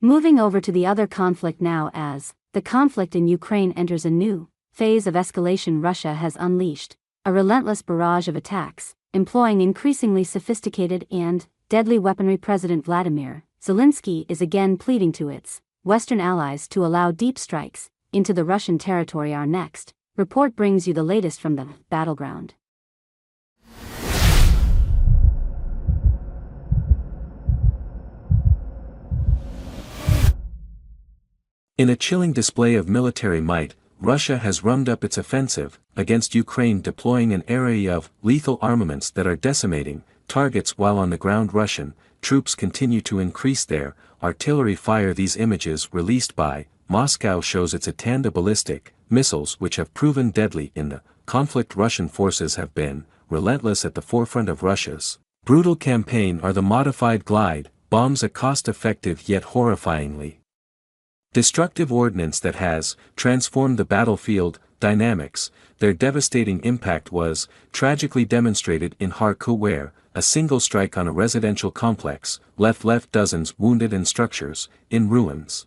Moving over to the other conflict now, as the conflict in Ukraine enters a new phase of escalation, Russia has unleashed a relentless barrage of attacks, employing increasingly sophisticated and deadly weaponry. President Vladimir Zelensky is again pleading to its Western allies to allow deep strikes into the Russian territory. Our next report brings you the latest from the battleground. In a chilling display of military might, Russia has rummed up its offensive against Ukraine, deploying an array of lethal armaments that are decimating targets while on the ground. Russian troops continue to increase their artillery fire. These images released by Moscow shows its Iskander ballistic missiles, which have proven deadly in the conflict. Russian forces have been relentless at the forefront of Russia's brutal campaign. Are the modified glide bombs, a cost-effective yet horrifyingly destructive ordnance that has transformed the battlefield dynamics. Their devastating impact was tragically demonstrated in Kharkiv, where a single strike on a residential complex left dozens wounded and structures in ruins.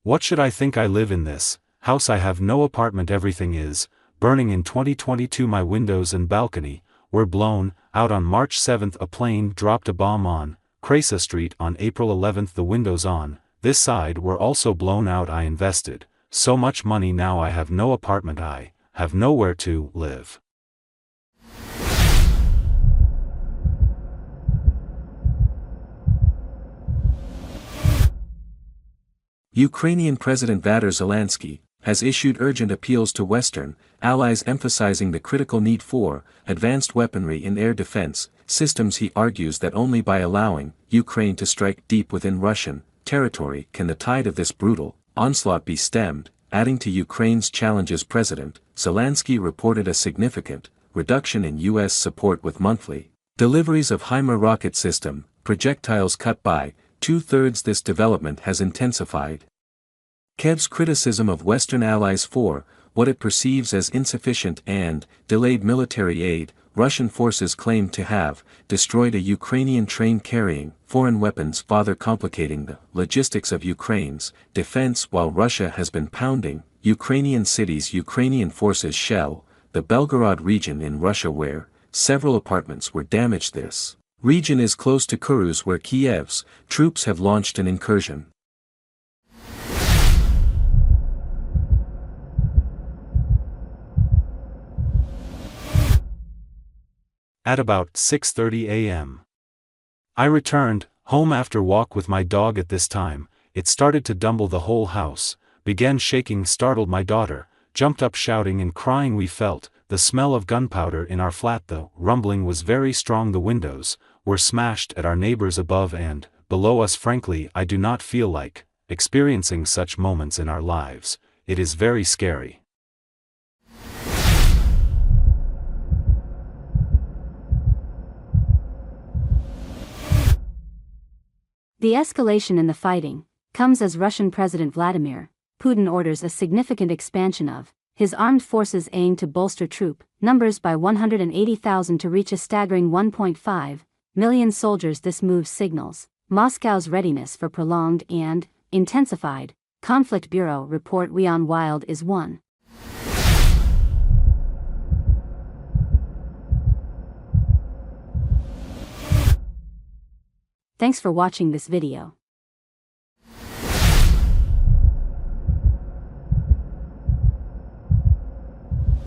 What should I think? I live in this house. I have no apartment. Everything is burning. In 2022 my windows and balcony were blown out. On March 7th a plane dropped a bomb on Krasa Street. On April 11th the windows on this side were also blown out. I invested so much money. Now I have no apartment. I have nowhere to live. Ukrainian President Volodymyr Zelensky has issued urgent appeals to Western allies, emphasizing the critical need for advanced weaponry in air defense systems. He argues that only by allowing Ukraine to strike deep within Russian territory can the tide of this brutal onslaught be stemmed. Adding to Ukraine's challenges, President Zelensky reported a significant reduction in U.S. support, with monthly deliveries of HIMARS rocket system projectiles cut by 2/3. This development has intensified Kiev's criticism of Western allies for what it perceives as insufficient and delayed military aid. Russian forces claim to have destroyed a Ukrainian train carrying foreign weapons, further complicating the logistics of Ukraine's defense. While Russia has been pounding Ukrainian cities, Ukrainian forces shell the Belgorod region in Russia, where several apartments were damaged. This region is close to Kursk, where Kiev's troops have launched an incursion. At about 6:30 a.m. I returned home after walk with my dog. At this time, it started to tumble. The whole house began shaking. Startled, my daughter jumped up shouting and crying. We felt the smell of gunpowder in our flat. The rumbling was very strong. The windows were smashed at our neighbors above and below us. Frankly, I do not feel like experiencing such moments in our lives. It is very scary. The escalation in the fighting comes as Russian President Vladimir Putin orders a significant expansion of his armed forces, aimed to bolster troop numbers by 180,000 to reach a staggering 1.5 million soldiers. This move signals Moscow's readiness for prolonged and intensified conflict. Bureau report. Weon Wild is one. Thanks for watching this video.